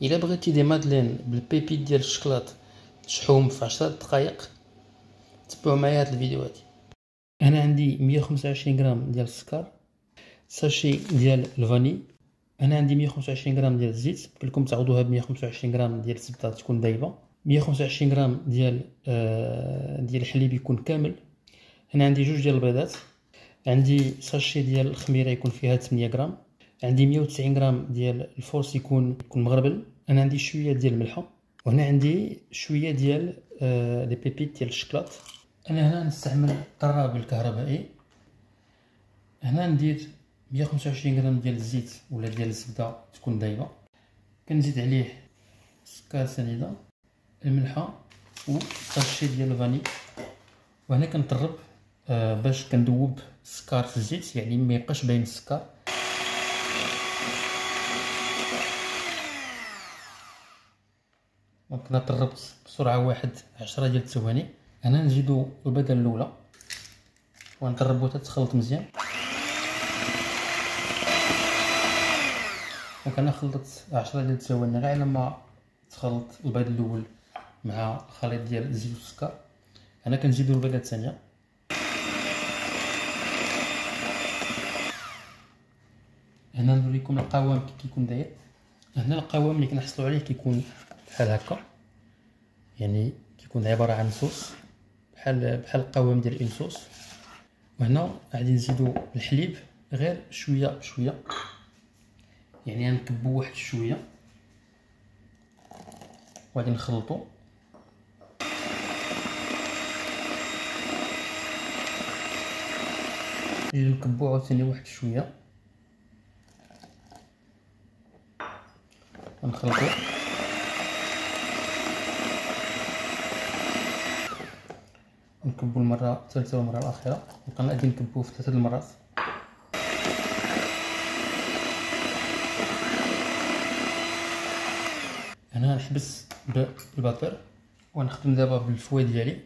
الا بغيتي دي مادلين بالبيبي ديال الشكلاط تشحوهم في 10 دقائق، تبعوا معايا هاد الفيديو هادي. انا عندي 125 غرام ديال السكر، ساشي ديال الفاني، انا عندي 125 غرام ديال الزيت، لكم تعوضوها ب 125 غرام ديال الزبده تكون دايبه، 125 غرام ديال الحليب يكون كامل، انا عندي جوج ديال البيضات، عندي ساشي ديال الخميره يكون فيها 8 غرام، عندي 190 غرام ديال الفورس يكون مغربل، انا عندي شويه ديال الملحه، وهنا عندي شويه ديال لي بيبيت ديال الشكلاط. انا هنا نستعمل الطراب الكهربائي، هنا ندير 125 غرام ديال الزيت ولا ديال الزبده تكون دايبه، كنزيد عليه السكر سنيده، الملحه وساشي ديال الفاني، وهنا كنطرب باش كندوب السكر في الزيت، يعني ما يبقاش باين السكر. دونك انا طربت بسرعه واحد 10 ديال الثواني. هنا نزيدو البيضه الاولى ونطربو حتى تخلط مزيان. دونك انا خلطت 10 ديال الثواني غير على ما تخلط البيض الاول مع الخليط ديال الزيت والسكر. هنا كنزيدو البيضه الثانيه، هنا نوريكم القوام كي كيكون داير. هنا القوام اللي كنحصلوا عليه كيكون بحال هكا، يعني كيكون عباره عن صوص بحال القوام ديال الصوص. وهنا غادي نزيدو الحليب غير شويه بشويه، يعني غنكبو واحد شويه وغادي نخلطو. نجي نكبو عاوتاني واحد شويه ونخلطو. نكبو المره الثالثه والمره الاخيره، نبقى غادي نكبوه في 3 المرات. هنا نحبس بالبابور ونخدم دابا بالفوي ديالي.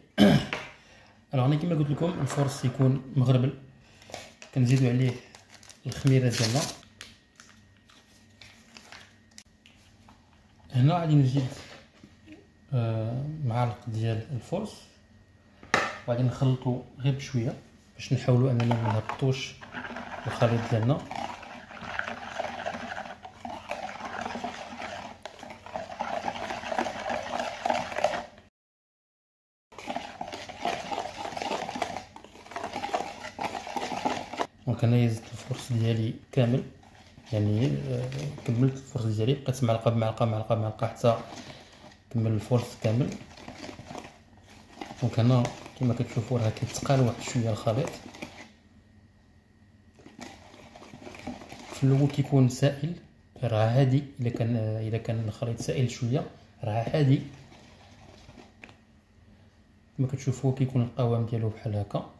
انا كما قلت لكم الفرص يكون مغربل، كنزيدو عليه الخميره ديالنا. هنا غادي نزيد معلقه ديال الفرص وغادي نخلطو غير بشويه باش نحاولوا اننا ما نهبطوش الخليط ديالنا. دونك انايا زدت الفرص ديالي كامل، يعني كملت الفرص ديالي، بقيت معلقه بمعلقه حتى كمل الفرص كامل. دونك هنا كما كتشوفوا راه كيتقال واحد شويه الخليط، في الاول كيكون سائل، راه هادي الا كان الخليط سائل شويه راه عادي. كما كتشوفوا كيكون القوام ديالو بحال هكا.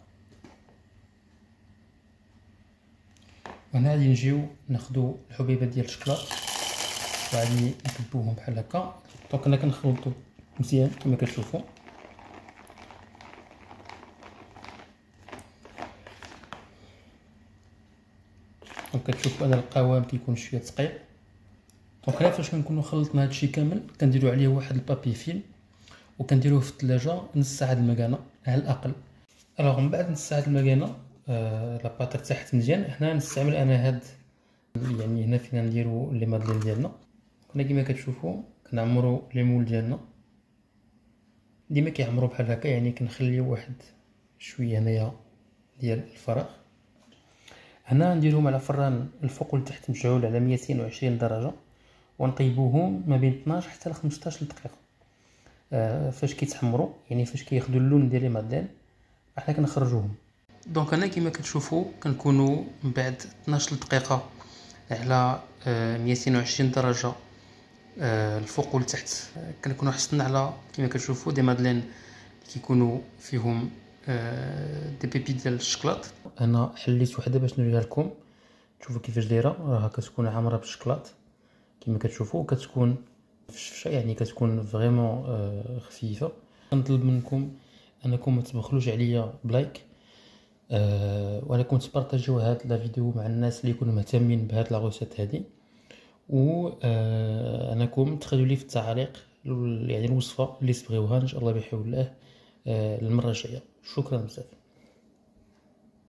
هنا غادي نجيو ناخدو الحبيبات ديال الشكلاط وغادي نكبوهم بحال هكا. دونك انا كنخلطو مزيان كما كتشوفوا. دونك كتشوفوا ان القوام كيكون شويه ثقيل. دونك هنا فاش كنكونوا خلطنا هادشي كامل كنديروا عليه واحد البابي فيلم وكنديروه في الثلاجه نص ساعه المكانه على الاقل. الوغ من بعد نص ساعه المكانه لاباط ارتاحت مزيان. هنا نستعمل انا هاد، يعني هنا فينا نديرو لي مادلين ديالنا. هنا كما كتشوفوا كنعمرو لي مول ديالنا، ديما كيعمرو بحال هكا، يعني كنخليو واحد شويه هنايا ديال الفراغ. هنا نديرهم على فران الفوق والتحت مشعول على 220 درجه ونطيبوهم ما بين 12 حتى ل 15 دقيقه. فاش كيتحمروا، يعني فاش كياخذوا اللون ديال لي مادلين حنا كنخرجوهم. دونك انا كما كتشوفوا كنكونوا من بعد 12 دقيقه على 220 درجه الفوق والتحت، كنكونوا حصلنا على كما كتشوفوا دي مادلين كيكونوا فيهم دي بيبي ديال الشكلاط. انا حليت وحده باش نوريها لكم تشوفوا كيفاش دايره، راها كتكون عامره بالشكلاط كما كتشوفوا، كتكون فشفشه، يعني كتكون فريمون خفيفه. كنطلب منكم انكم ما تبخلوش عليا بلايك، وانكم تبارطاجيو هاد لا فيديو مع الناس اللي يكونوا مهتمين بهاد لا روسيت هادي، و انكم تخلوا لي في التعليق يعني الوصفه اللي تبغيوها ان شاء الله بحول الله المره الجايه. شكرا بزاف.